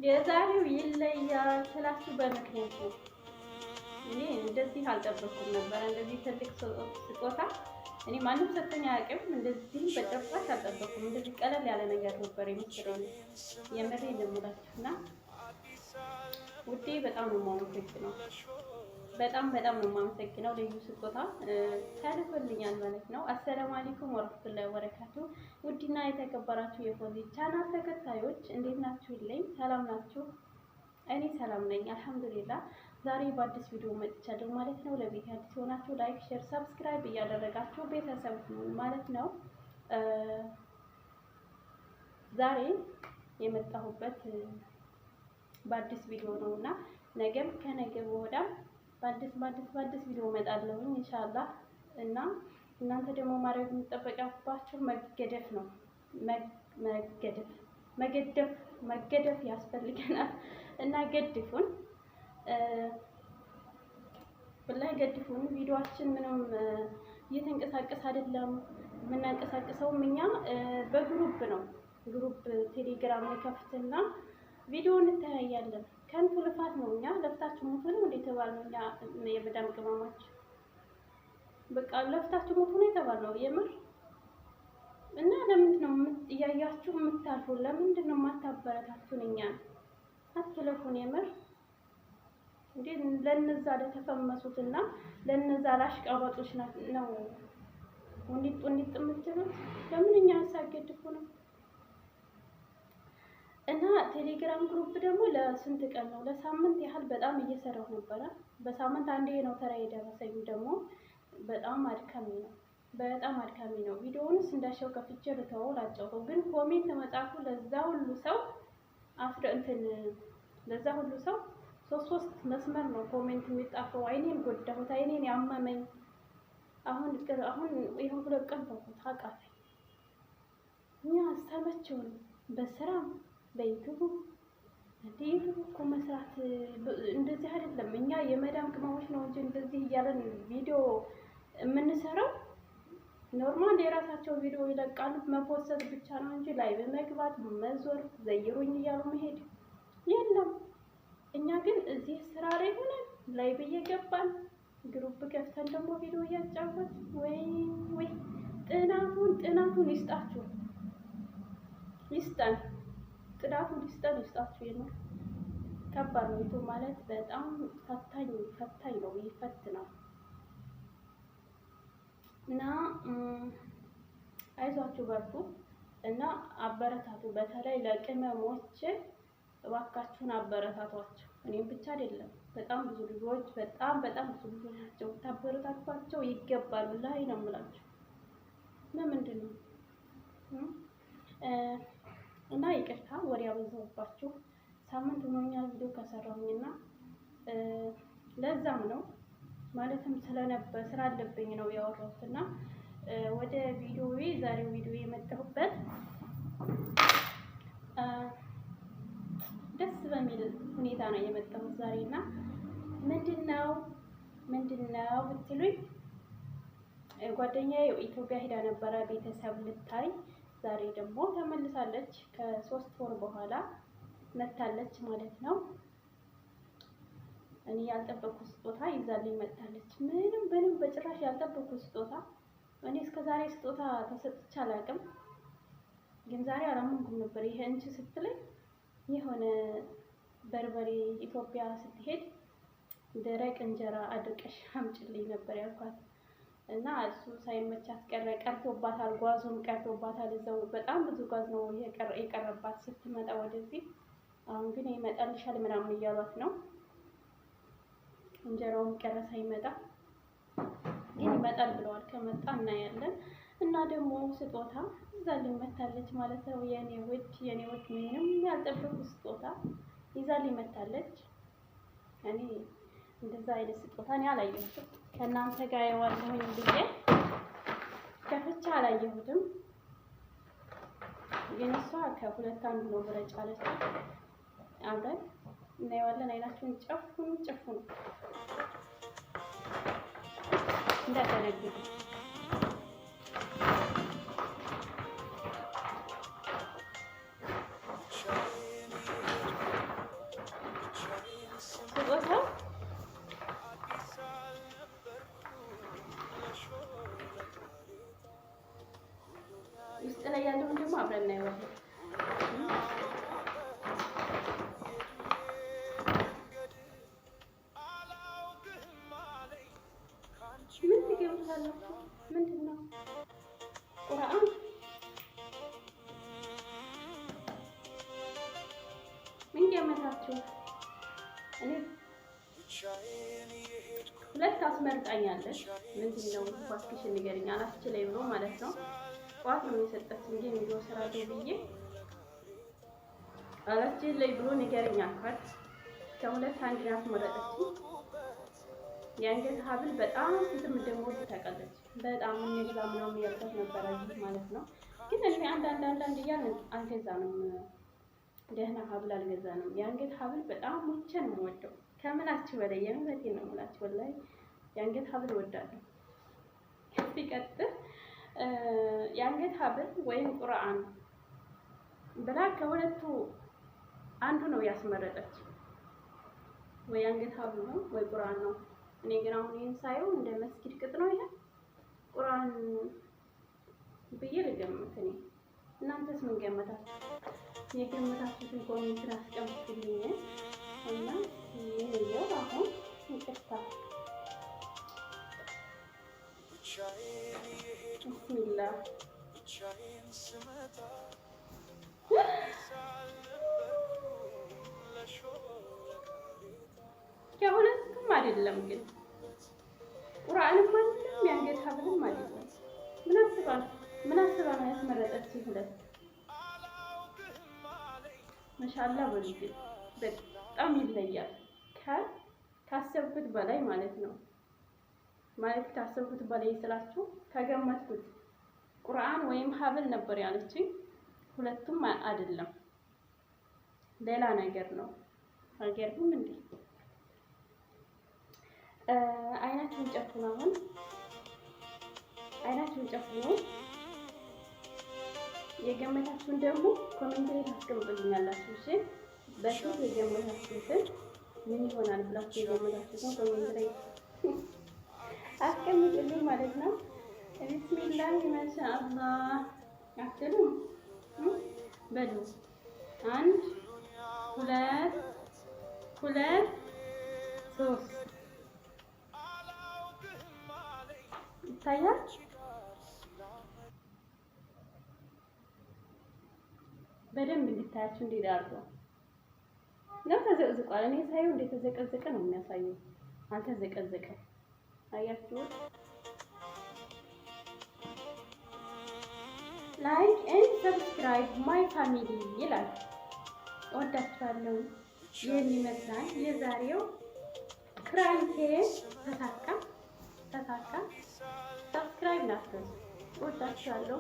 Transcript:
የዛሬው ይለያል ስላችሁ በምክንያት ነው። እኔ እንደዚህ አልጠበኩም ነበር። እንደዚህ ትልቅ ስጦታ እኔ ማንም ሰጥቶኝ አያውቅም። እንደዚህ በጭራሽ አልጠበኩም። እንደዚህ ቀለል ያለ ነገር ነበር የምትለው የምሬን ነው የምላችሁና ውዴ በጣም ነው የማመሰግነው። በጣም ነው የማመሰግነው። ልዩ ስጦታ ተልኮልኛል ማለት ነው። አሰላሙ አለይኩም ወራህመቱላሂ ወበረካቱ። ውድና የተከበራችሁ የፎዚ ቻናል ተከታዮች እንዴት ናችሁልኝ? ሰላም ናችሁ? እኔ ሰላም ነኝ አልሐምዱሊላህ። ዛሬ በአዲስ ቪዲዮ መጥቻለሁ ማለት ነው። ለቤት አዲስ ሆናችሁ ላይክ፣ ሼር፣ ሰብስክራይብ እያደረጋችሁ ቤተሰብ ማለት ነው። ዛሬ የመጣሁበት በአዲስ ቪዲዮ ነውና ነገም ከነገ ወዲያም በአዲስ ቪዲዮ እመጣለሁ ኢንሻአላህ። እና እናንተ ደግሞ ማድረግ የሚጠበቅባችሁ መገደፍ ነው። መገደፍ ያስፈልገናል እና ገድፉን፣ ወላሂ ገድፉን። ቪዲዮአችን ምንም እየተንቀሳቀስ አይደለም። የምናንቀሳቀሰውም እኛ በግሩፕ ነው። ግሩፕ ቴሌግራም ከፍትና ቪዲዮ እንተያያለን። ከንቱ ልፋት ነው። እኛ ለፍታችሁ ሞቱ ነው እንዴ የተባልነው? እኛ የመዳም ቅመሞች በቃ ለፍታችሁ ሞቱ ነው የተባልነው የምር። እና ለምንድን ነው እያያችሁ የምታልፉ? ለምንድን ነው የማታበረታቱን? እኛን አትለፉን የምር እንዴ። ለነዛ ለተፈመሱትና ለነዛ ላሽቃባጦች ነው ወንዲጥ የምትሉት። ለምን እኛን ሳገድፉ ነው? እና ቴሌግራም ግሩፕ ደግሞ ለስንት ቀን ነው? ለሳምንት ያህል በጣም እየሰራሁ ነበረ። በሳምንት አንዴ ነው ተራ የደረሰኝ። ደግሞ በጣም አድካሚ ነው። ቪዲዮውንስ እንዳሻው ከፍቼ ልተወው ላጫውተው፣ ግን ኮሜንት መጻፉ ለዛ ሁሉ ሰው ሶስት መስመር ነው ኮሜንት የሚጻፈው። አይኔን ጎዳሁት፣ አይኔን ያመመኝ። አሁን ይሄን ሁለት ቀን ተውኩት አቃተኝ። እኛ አስተመቸው ነው በስራም በዩቲዩብ እኮ መስራት እንደዚህ አይደለም። እኛ የመዳም ቅመሞች ነው እንጂ እንደዚህ እያለን ቪዲዮ የምንሰራው ኖርማል የራሳቸው ቪዲዮ ይለቃሉ። መፖሰት ብቻ ነው እንጂ ላይ በመግባት መዞር ዘይሩኝ እያሉ መሄድ የለም። እኛ ግን እዚህ ስራ ላይ ሆነን ላይ በየገባን ግሩፕ ከፍተን ደግሞ ቪዲዮ እያጫወት ወይ ጥናቱን ይስጠን ይስጣችሁ። የምር ከባድ ነው። ዩቲዩብ ማለት በጣም ፈታኝ ነው፣ ይፈትናል። እና አይዟችሁ በርቱ እና አበረታቱ። በተለይ ለቅመሞች እባካችሁን አበረታቷቸው። እኔም ብቻ አይደለም፣ በጣም ብዙ ልጆች በጣም ብዙ ልጆች ናቸው። ታበረታቷቸው ይገባል። ላይ ነው የምላችሁ። ለምንድን ነው እና ይቅርታ ወሬ ያበዛሁባችሁ። ሳምንት ሆኖኛል ቪዲዮ ከሰራሁኝና ለዛም ነው ማለትም ስላለብኝ ነው ያወራሁትና ወደ ዛሬው ቪዲዮ የመጣሁበት ደስ በሚል ሁኔታ ነው የመጣሁት ዛሬና ምንድነው ብትሉኝ ጓደኛዬ ኢትዮጵያ ሄዳ ነበረ ቤተሰብ ልታይ። ዛሬ ደግሞ ተመልሳለች። ከ3 ወር በኋላ መታለች ማለት ነው። እኔ ያልጠበኩት ስጦታ ይዛልኝ መታለች። ምንም በጭራሽ ያልጠበኩት ስጦታ። እኔ እስከዛሬ ስጦታ ተሰጥቼ አላውቅም፣ ግን ዛሬ አላመንኩም ነበር። ይሄ እንጂ ስትለኝ የሆነ በርበሬ ኢትዮጵያ ስትሄድ ደረቅ እንጀራ አድርቀሽ አምጪልኝ ነበር ያልኳት። እና እሱ ሳይመቻት ቀርቶባታል። ጓዙም ቀርቶባታል። እዛው በጣም ብዙ ጓዝ ነው የቀረባት ስትመጣ ወደዚህ። አሁን ግን ይመጣልሻል ምናምን እያሏት ነው። እንጀራውም ቀረ ሳይመጣ፣ ግን ይመጣል ብለዋል። ከመጣ እናያለን። እና ደግሞ ስጦታ ይዛልኝ መታለች ማለት ነው። የኔ ውድ ምንም ያልጠበቁት ስጦታ ይዛልኝ መታለች። እኔ እንደዛ አይነት ስጦታ እኔ አላየሁትም። ከእናንተ ጋር የዋልኩኝ ብዬ ከፍቼ አላየሁትም። ግን እሷ ከሁለት አንዱ ነው ብረጭ አለች። አብረን እናየዋለን። አይናችሁን ጨፍኑ እንዳትደነግጡ። ይመታችሁ። እኔ ሁለት አስመርጣኛለች። ምንድን ነው እባክሽን ንገሪኝ አላስችለኝ ብሎ ማለት ነው። ጠዋት ነው የሰጠችኝ እንጂ ቪዲዮ ስራለሁ ብዬ አላስችለኝ ብሎ ንገሪኝ አልኳት። ከሁለት አንድ ያስመረጠችኝ። የአንገት ሀብል በጣም ፊትም እንደምወድ ታውቃለች። በጣም እንግዛ ምናምን ያልኳት ነበረ ማለት ነው። ግን እኔ አንዳንድ እያልን አልገዛንም፣ ደህና ሀብል አልገዛንም። የአንገት ሀብል በጣም ሙቼ ነው የምወደው ከምላችሁ በላይ የምሬን ነው የምላችሁ። ወላሂ የአንገት ሀብል እወዳለሁ። ሲቀጥል የአንገት ሀብል ወይም ቁርአን ብላ ከሁለቱ አንዱ ነው ያስመረጠች። ወይ አንገት ሀብል ነው ወይ ቁርአን ነው። እኔ ግን አሁን ይሄን ሳየው እንደ መስጊድ ቅጥ ነው ይሄ ቁርአን ብዬ ልገምት። እኔ እናንተስ ምን ገመታችሁ? የገመታችሁትን ኮሜንት አስቀምጡልኝ እና ይሄው አሁን ይቅርታ ቢስሚላህ ከሁለቱም አይደለም ግን ቁርአንም አይደለም የአንገት ሀብልም አይደለም። ምን አስባ ነው ያስመረጠችኝ? ሁለት ማሻአላህ በሉ። ግን በጣም ይለያል ካሰብኩት በላይ ማለት ነው። ማለት ካሰብኩት በላይ ስላችሁ ከገመትኩት ቁርአን ወይም ሀብል ነበር ያለችኝ። ሁለቱም አይደለም ሌላ ነገር ነው። አገርኩም እንዴ አይናችሁን ጨፍኑ። አሁን አይናችሁን ጨፍኑ። የገመታችሁን ደግሞ ኮሜንት ላይ ታስቀምጡልኛላችሁ። እሺ በፊት የገመታችሁትን ምን ይሆናል ብላችሁ የገመታችሁትን ኮሜንት ላይ አስቀምጡልኝ ማለት ነው። ቢስሚላህ ማሻአላህ አትሉም በሉ። 1 2 3 ይታያል። በደንብ እንድታያችሁ እንዲዳርገው ነው። ተዘቅዝቋል። እኔ ሳየው እንደተዘቀዘቀ ነው የሚያሳየው። አልተዘቀዘቀም። አያችሁት? ላይክ ኤንድ ሰብስክራይብ ማይ ፋሚሊ ይላል። እወዳችኋለሁ። ይህን ይመስላል የዛሬው ክራንኬ። ተሳካ። ሰብስክራይብ ናችሁ። እወዳችኋለሁ።